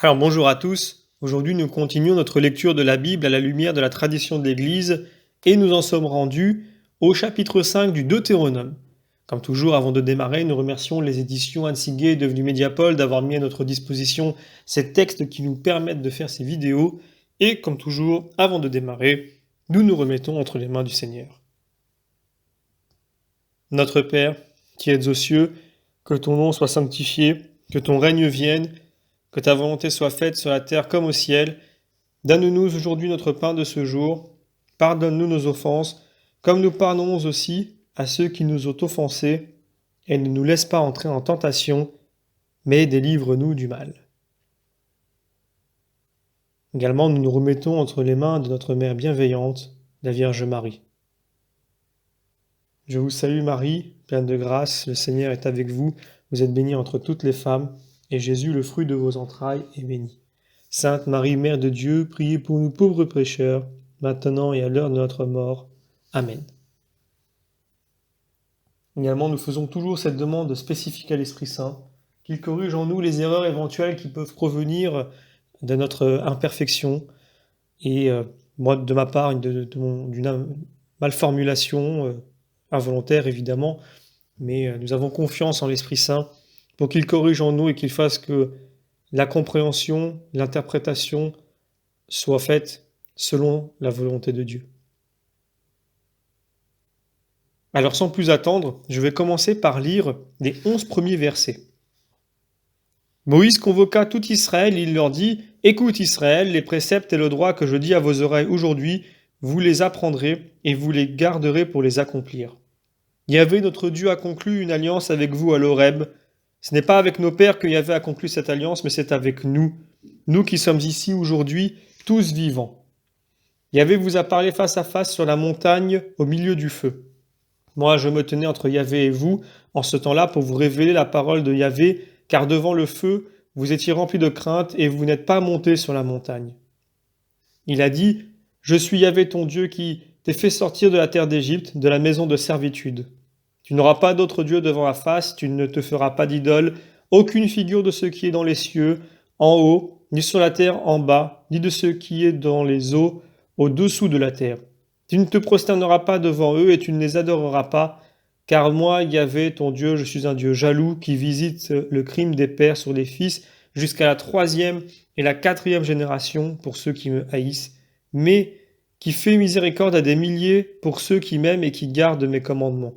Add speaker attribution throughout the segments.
Speaker 1: Alors bonjour à tous, aujourd'hui nous continuons notre lecture de la Bible à la lumière de la tradition de l'Église et nous en sommes rendus au chapitre 5 du Deutéronome. Comme toujours, avant de démarrer, nous remercions les éditions Anne Siguet et Devenu Mediapol d'avoir mis à notre disposition ces textes qui nous permettent de faire ces vidéos et comme toujours, avant de démarrer, nous nous remettons entre les mains du Seigneur. Notre Père, qui êtes aux cieux, que ton nom soit sanctifié, que ton règne vienne, que ta volonté soit faite sur la terre comme au ciel. Donne-nous aujourd'hui notre pain de ce jour. Pardonne-nous nos offenses, comme nous pardonnons aussi à ceux qui nous ont offensés. Et ne nous laisse pas entrer en tentation, mais délivre-nous du mal. Également, nous nous remettons entre les mains de notre Mère bienveillante, la Vierge Marie. Je vous salue Marie, pleine de grâce, le Seigneur est avec vous. Vous êtes bénie entre toutes les femmes, et Jésus, le fruit de vos entrailles, est béni. Sainte Marie, Mère de Dieu, priez pour nous pauvres pécheurs, maintenant et à l'heure de notre mort. Amen. Également, nous faisons toujours cette demande spécifique à l'Esprit Saint, qu'il corrige en nous les erreurs éventuelles qui peuvent provenir de notre imperfection, et moi, de ma part, d'une malformulation involontaire évidemment, mais nous avons confiance en l'Esprit Saint pour qu'il corrige en nous et qu'il fasse que la compréhension, l'interprétation soient faites selon la volonté de Dieu. Alors sans plus attendre, je vais commencer par lire les 11 premiers versets. Moïse convoqua tout Israël, il leur dit « Écoute Israël, les préceptes et le droit que je dis à vos oreilles aujourd'hui, vous les apprendrez et vous les garderez pour les accomplir. Yahvé, notre Dieu, a conclu une alliance avec vous à l'Horeb. Ce n'est pas avec nos pères que Yahvé a conclu cette alliance, mais c'est avec nous, nous qui sommes ici aujourd'hui, tous vivants. Yahvé vous a parlé face à face sur la montagne, au milieu du feu. Moi, je me tenais entre Yahvé et vous, en ce temps-là, pour vous révéler la parole de Yahvé, car devant le feu, vous étiez remplis de crainte et vous n'êtes pas montés sur la montagne. Il a dit, « Je suis Yahvé ton Dieu qui t'ai fait sortir de la terre d'Égypte, de la maison de servitude. Tu n'auras pas d'autre Dieu devant la face, tu ne te feras pas d'idole, aucune figure de ce qui est dans les cieux, en haut, ni sur la terre en bas, ni de ce qui est dans les eaux, au-dessous de la terre. Tu ne te prosterneras pas devant eux et tu ne les adoreras pas, car moi, Yahvé, ton Dieu, je suis un Dieu jaloux qui visite le crime des pères sur les fils jusqu'à la 3e et la 4e génération pour ceux qui me haïssent, mais qui fait miséricorde à des milliers pour ceux qui m'aiment et qui gardent mes commandements.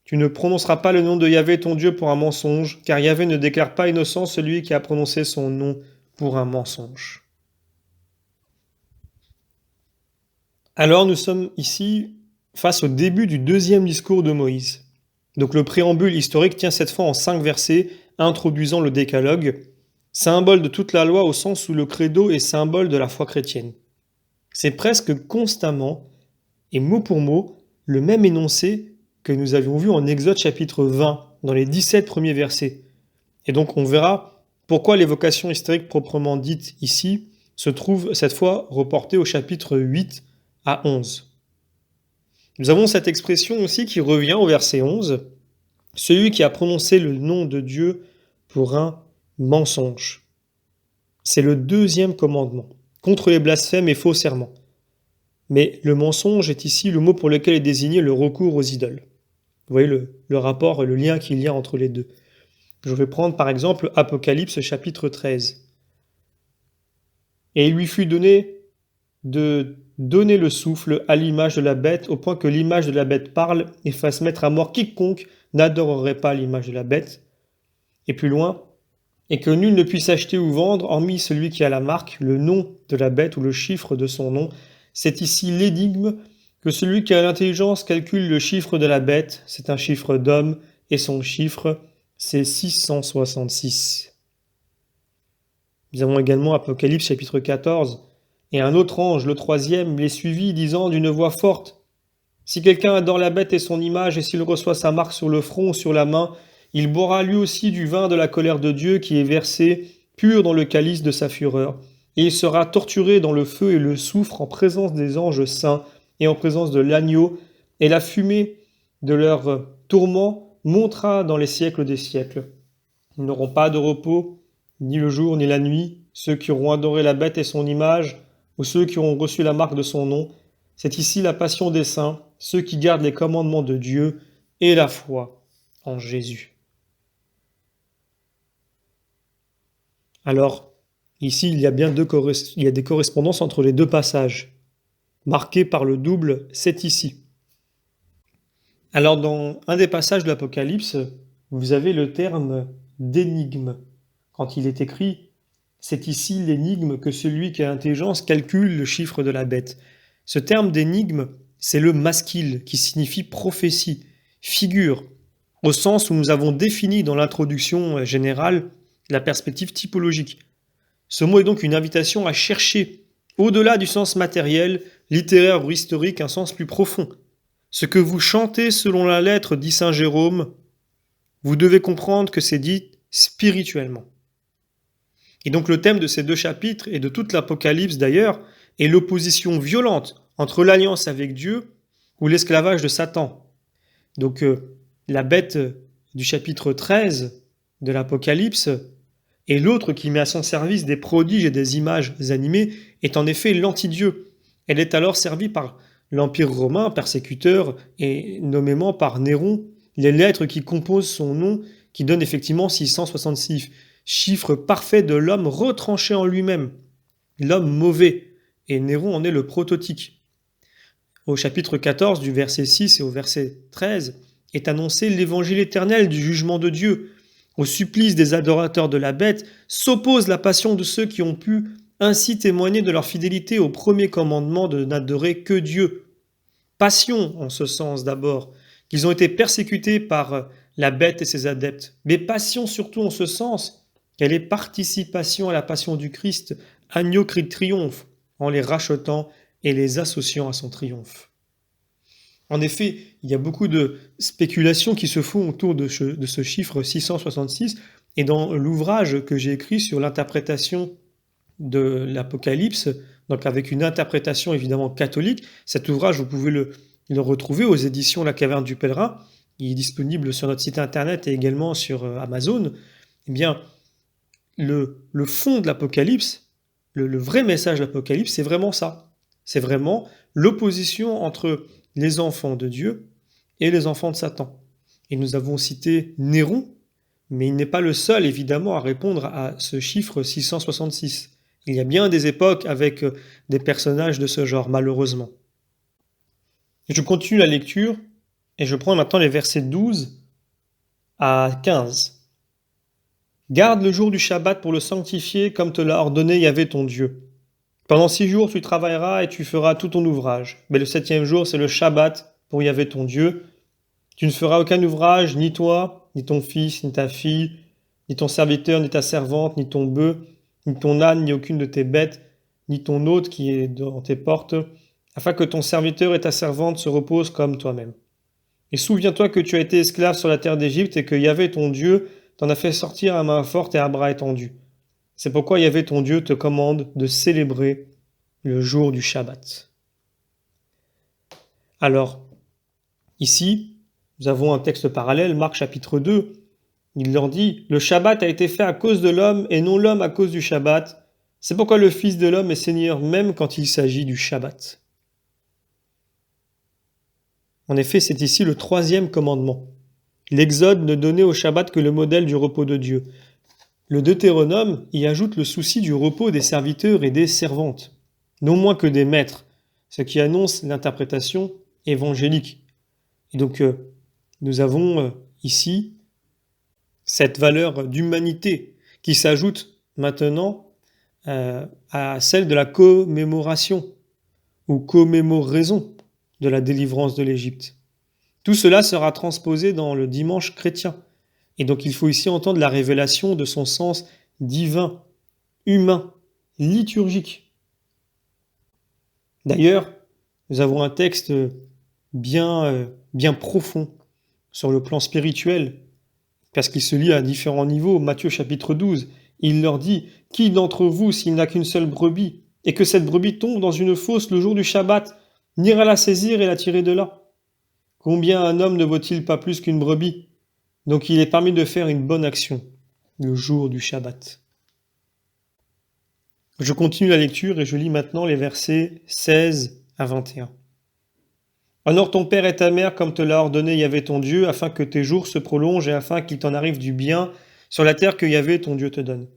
Speaker 1: Tu ne prononceras pas le nom de Yahvé ton Dieu pour un mensonge, car Yahvé ne déclare pas innocent celui qui a prononcé son nom pour un mensonge. » Alors nous sommes ici face au début du deuxième discours de Moïse. Donc le préambule historique tient cette fois en 5 versets, introduisant le décalogue, symbole de toute la loi au sens où le credo est symbole de la foi chrétienne. C'est presque constamment, et mot pour mot, le même énoncé que nous avions vu en Exode chapitre 20, dans les 17 premiers versets. Et donc on verra pourquoi l'évocation historique proprement dite ici se trouve cette fois reportée au chapitre 8 à 11. Nous avons cette expression aussi qui revient au verset 11, « Celui qui a prononcé le nom de Dieu pour un mensonge ». C'est le deuxième commandement, contre les blasphèmes et faux serments. Mais le mensonge est ici le mot pour lequel est désigné le recours aux idoles. Vous voyez le rapport et le lien qu'il y a entre les deux. Je vais prendre par exemple Apocalypse chapitre 13. « Et il lui fut donné de donner le souffle à l'image de la bête, au point que l'image de la bête parle et fasse mettre à mort quiconque n'adorerait pas l'image de la bête. » Et plus loin, « Et que nul ne puisse acheter ou vendre, hormis celui qui a la marque, le nom de la bête ou le chiffre de son nom. » C'est ici l'énigme que celui qui a l'intelligence calcule le chiffre de la bête, c'est un chiffre d'homme, et son chiffre, c'est 666. Nous avons également Apocalypse chapitre 14. Et un autre ange, le 3e, les suivit, disant d'une voix forte, « Si quelqu'un adore la bête et son image, et s'il reçoit sa marque sur le front ou sur la main, il boira lui aussi du vin de la colère de Dieu qui est versé, pur dans le calice de sa fureur. Et il sera torturé dans le feu et le soufre en présence des anges saints et en présence de l'agneau, et la fumée de leur tourment montera dans les siècles des siècles. Ils n'auront pas de repos, ni le jour ni la nuit, ceux qui auront adoré la bête et son image, ou ceux qui auront reçu la marque de son nom. C'est ici la passion des saints, ceux qui gardent les commandements de Dieu et la foi en Jésus. Alors, ici, il y a bien des correspondances entre les deux passages, marqués par le double « c'est ici ». Alors, dans un des passages de l'Apocalypse, vous avez le terme d'énigme. Quand il est écrit « c'est ici l'énigme que celui qui a intelligence calcule le chiffre de la bête ». Ce terme d'énigme, c'est le maskil, qui signifie prophétie, figure, au sens où nous avons défini dans l'introduction générale la perspective typologique. Ce mot est donc une invitation à chercher, au-delà du sens matériel, littéraire ou historique, un sens plus profond. Ce que vous chantez selon la lettre, dit saint Jérôme, vous devez comprendre que c'est dit spirituellement. Et donc le thème de ces deux chapitres, et de toute l'Apocalypse d'ailleurs, est l'opposition violente entre l'alliance avec Dieu ou l'esclavage de Satan. Donc la bête du chapitre 13 de l'Apocalypse et l'autre qui met à son service des prodiges et des images animées est en effet l'anti-Dieu. Elle est alors servie par l'Empire romain, persécuteur, et nommément par Néron, les lettres qui composent son nom, qui donnent effectivement 666, chiffre parfait de l'homme retranché en lui-même, l'homme mauvais, et Néron en est le prototype. Au chapitre 14, du verset 6 et au verset 13, est annoncé l'évangile éternel du jugement de Dieu. Au supplice des adorateurs de la bête s'oppose la passion de ceux qui ont pu ainsi témoigner de leur fidélité au premier commandement de n'adorer que Dieu. Passion en ce sens d'abord, qu'ils ont été persécutés par la bête et ses adeptes, mais passion surtout en ce sens qu'elle est participation à la passion du Christ, agneau cri de triomphe, en les rachetant et les associant à son triomphe. En effet, il y a beaucoup de spéculations qui se font autour de ce chiffre 666, et dans l'ouvrage que j'ai écrit sur l'interprétation de l'Apocalypse, donc avec une interprétation évidemment catholique, cet ouvrage, vous pouvez le retrouver aux éditions La Caverne du Pèlerin, il est disponible sur notre site internet et également sur Amazon. Eh bien, le fond de l'Apocalypse, le vrai message de l'Apocalypse, c'est vraiment ça. C'est vraiment l'opposition entre les enfants de Dieu et les enfants de Satan. Et nous avons cité Néron, mais il n'est pas le seul, évidemment, à répondre à ce chiffre 666. Il y a bien des époques avec des personnages de ce genre, malheureusement. Je continue la lecture, et je prends maintenant les versets 12 à 15. Garde le jour du Shabbat pour le sanctifier comme te l'a ordonné Yahvé ton Dieu. Pendant 6 jours tu travailleras et tu feras tout ton ouvrage. Mais le 7e jour c'est le Shabbat pour Yahvé ton Dieu. Tu ne feras aucun ouvrage, ni toi, ni ton fils, ni ta fille, ni ton serviteur, ni ta servante, ni ton bœuf, ni ton âne, ni aucune de tes bêtes, ni ton hôte qui est dans tes portes, afin que ton serviteur et ta servante se reposent comme toi-même. Et souviens-toi que tu as été esclave sur la terre d'Égypte et que Yahvé ton Dieu t'en a fait sortir à main forte et à bras étendus. C'est pourquoi Yahvé ton Dieu te commande de célébrer le jour du Shabbat. Alors, ici, nous avons un texte parallèle, Marc chapitre 2. Il leur dit « Le Shabbat a été fait à cause de l'homme et non l'homme à cause du Shabbat. C'est pourquoi le Fils de l'homme est Seigneur même quand il s'agit du Shabbat. » En effet, c'est ici le 3e commandement. L'Exode ne donnait au Shabbat que le modèle du repos de Dieu. Le Deutéronome y ajoute le souci du repos des serviteurs et des servantes, non moins que des maîtres, ce qui annonce l'interprétation évangélique. Et donc, nous avons ici cette valeur d'humanité qui s'ajoute maintenant à celle de la commémoration ou commémoraison de la délivrance de l'Égypte. Tout cela sera transposé dans le dimanche chrétien. Et donc il faut ici entendre la révélation de son sens divin, humain, liturgique. D'ailleurs, nous avons un texte bien profond sur le plan spirituel, parce qu'il se lit à différents niveaux. Matthieu chapitre 12, il leur dit « Qui d'entre vous, s'il n'a qu'une seule brebis, et que cette brebis tombe dans une fosse le jour du Shabbat, n'ira la saisir et la tirer de là ? Combien un homme ne vaut-il pas plus qu'une brebis ? Donc il est permis de faire une bonne action le jour du Shabbat. » Je continue la lecture et je lis maintenant les versets 16 à 21. Honore ton père et ta mère comme te l'a ordonné Yahvé ton Dieu, afin que tes jours se prolongent et afin qu'il t'en arrive du bien sur la terre que Yahvé ton Dieu te donne.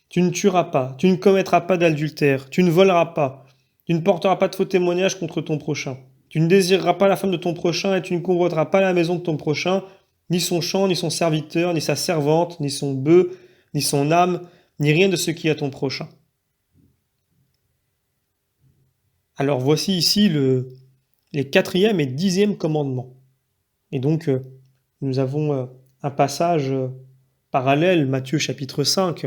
Speaker 1: Tu ne tueras pas, tu ne commettras pas d'adultère, tu ne voleras pas, tu ne porteras pas de faux témoignages contre ton prochain. Tu ne désireras pas la femme de ton prochain et tu ne convoiteras pas la maison de ton prochain, ni son champ, ni son serviteur, ni sa servante, ni son bœuf, ni son âme, ni rien de ce qui est à ton prochain. Alors voici ici les 4e et 10e commandements. Et donc, nous avons un passage parallèle, Matthieu chapitre 5.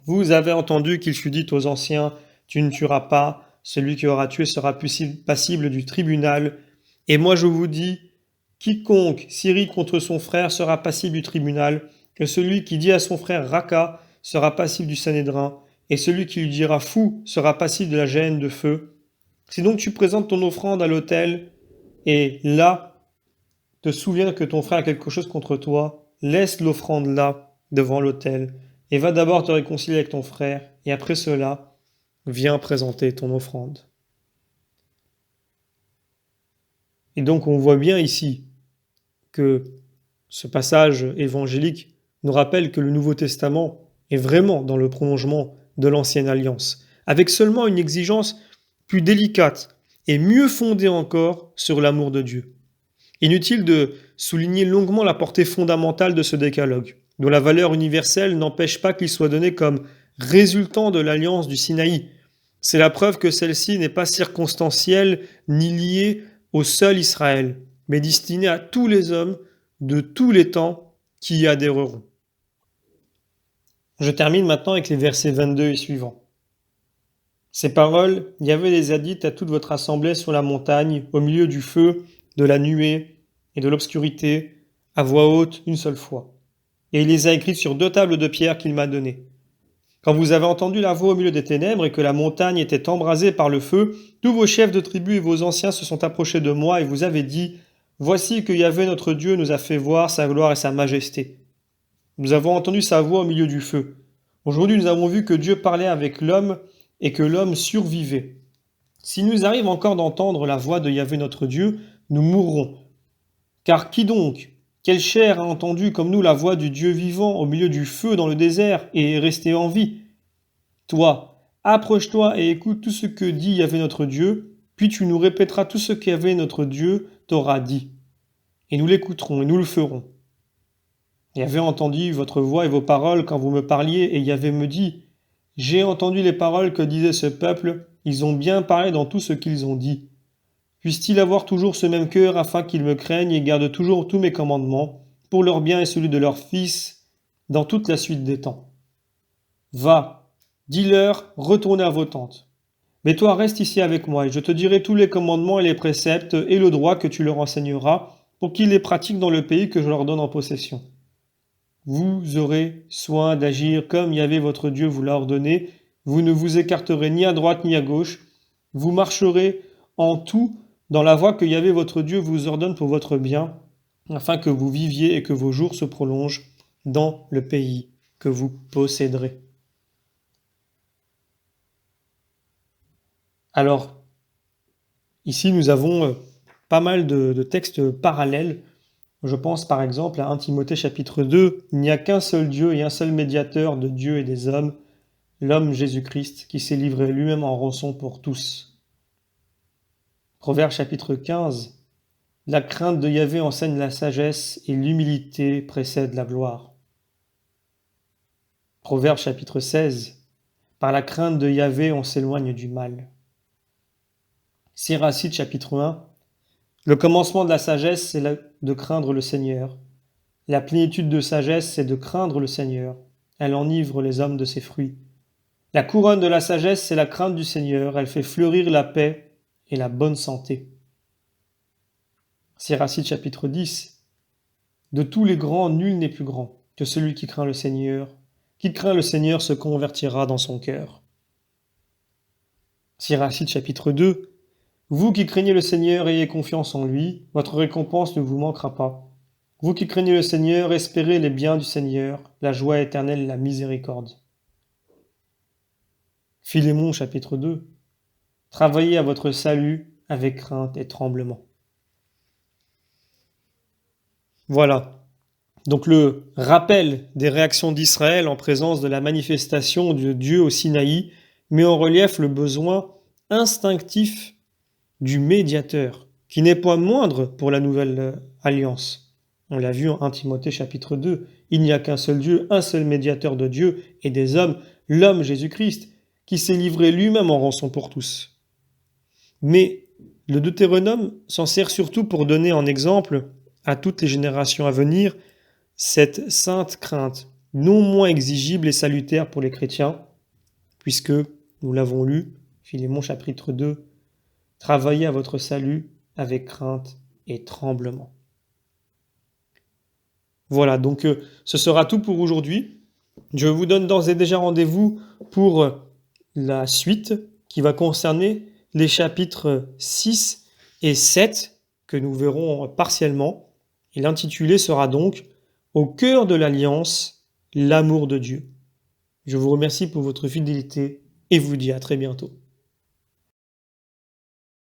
Speaker 1: Vous avez entendu qu'il fut dit aux anciens, tu ne tueras pas, celui qui aura tué sera passible du tribunal. Et moi je vous dis, quiconque s'irrite contre son frère sera passible du tribunal, et celui qui dit à son frère Raka sera passible du Sanhédrin, et celui qui lui dira fou sera passible de la géhenne de feu. Si donc tu présentes ton offrande à l'autel, et là, te souviens que ton frère a quelque chose contre toi, laisse l'offrande là, devant l'autel, et va d'abord te réconcilier avec ton frère, et après cela, viens présenter ton offrande. Et donc on voit bien ici que ce passage évangélique nous rappelle que le Nouveau Testament est vraiment dans le prolongement de l'Ancienne Alliance, avec seulement une exigence plus délicate et mieux fondée encore sur l'amour de Dieu. Inutile de souligner longuement la portée fondamentale de ce décalogue, dont la valeur universelle n'empêche pas qu'il soit donné comme résultant de l'alliance du Sinaï. C'est la preuve que celle-ci n'est pas circonstancielle ni liée au seul Israël, mais destinée à tous les hommes de tous les temps qui y adhéreront. Je termine maintenant avec les versets 22 et suivants. Ces paroles, Yahvé les a dites à toute votre assemblée sur la montagne, au milieu du feu, de la nuée et de l'obscurité, à voix haute une seule fois. Et il les a écrites sur 2 tables de pierre qu'il m'a données. Quand vous avez entendu la voix au milieu des ténèbres et que la montagne était embrasée par le feu, tous vos chefs de tribus et vos anciens se sont approchés de moi et vous avez dit, voici que Yahvé notre Dieu nous a fait voir sa gloire et sa majesté. Nous avons entendu sa voix au milieu du feu. Aujourd'hui nous avons vu que Dieu parlait avec l'homme et que l'homme survivait. S'il nous arrive encore d'entendre la voix de Yahvé notre Dieu, nous mourrons. Car qui donc, quelle chair a entendu comme nous la voix du Dieu vivant au milieu du feu dans le désert et est resté en vie? Toi, approche-toi et écoute tout ce que dit Yahvé notre Dieu, puis tu nous répéteras tout ce qu'Yahvé notre Dieu t'aura dit. Et nous l'écouterons et nous le ferons. Yahvé entendu votre voix et vos paroles quand vous me parliez, et Yahvé me dit, j'ai entendu les paroles que disait ce peuple, ils ont bien parlé dans tout ce qu'ils ont dit. Puisse-t-il avoir toujours ce même cœur afin qu'ils me craignent et gardent toujours tous mes commandements, pour leur bien et celui de leurs fils, dans toute la suite des temps. Va, dis-leur, retournez à vos tentes. Mais toi reste ici avec moi, et je te dirai tous les commandements et les préceptes et le droit que tu leur enseigneras, pour qu'ils les pratiquent dans le pays que je leur donne en possession. Vous aurez soin d'agir comme Yahvé votre Dieu vous l'a ordonné, vous ne vous écarterez ni à droite ni à gauche, vous marcherez en tout dans la voie que Yahvé votre Dieu vous ordonne pour votre bien, afin que vous viviez et que vos jours se prolongent dans le pays que vous posséderez. Alors, ici nous avons pas mal de textes parallèles. Je pense par exemple à 1 Timothée chapitre 2, il n'y a qu'un seul Dieu et un seul médiateur de Dieu et des hommes, l'homme Jésus-Christ, qui s'est livré lui-même en rançon pour tous. Proverbe chapitre 15, la crainte de Yahvé enseigne la sagesse et l'humilité précède la gloire. Proverbe chapitre 16, par la crainte de Yahvé on s'éloigne du mal. Siracide chapitre 1, le commencement de la sagesse, c'est de craindre le Seigneur. La plénitude de sagesse, c'est de craindre le Seigneur. Elle enivre les hommes de ses fruits. La couronne de la sagesse, c'est la crainte du Seigneur. Elle fait fleurir la paix et la bonne santé. Siracide chapitre 10. De tous les grands, nul n'est plus grand que celui qui craint le Seigneur. Qui craint le Seigneur se convertira dans son cœur. Siracide chapitre 2. Vous qui craignez le Seigneur, ayez confiance en lui, votre récompense ne vous manquera pas. Vous qui craignez le Seigneur, espérez les biens du Seigneur, la joie éternelle, la miséricorde. Philémon chapitre 2. Travaillez à votre salut avec crainte et tremblement. Voilà. Donc le rappel des réactions d'Israël en présence de la manifestation de Dieu au Sinaï met en relief le besoin instinctif du médiateur, qui n'est pas moindre pour la nouvelle alliance. On l'a vu en 1 Timothée chapitre 2. Il n'y a qu'un seul Dieu, un seul médiateur de Dieu et des hommes, l'homme Jésus-Christ, qui s'est livré lui-même en rançon pour tous. Mais le Deutéronome s'en sert surtout pour donner en exemple à toutes les générations à venir cette sainte crainte, non moins exigible et salutaire pour les chrétiens, puisque, nous l'avons lu, Philémon chapitre 2, travaillez à votre salut avec crainte et tremblement. Voilà, donc ce sera tout pour aujourd'hui. Je vous donne d'ores et déjà rendez-vous pour la suite qui va concerner les chapitres 6 et 7 que nous verrons partiellement. Et l'intitulé sera donc « Au cœur de l'alliance, l'amour de Dieu ». Je vous remercie pour votre fidélité et vous dis à très bientôt.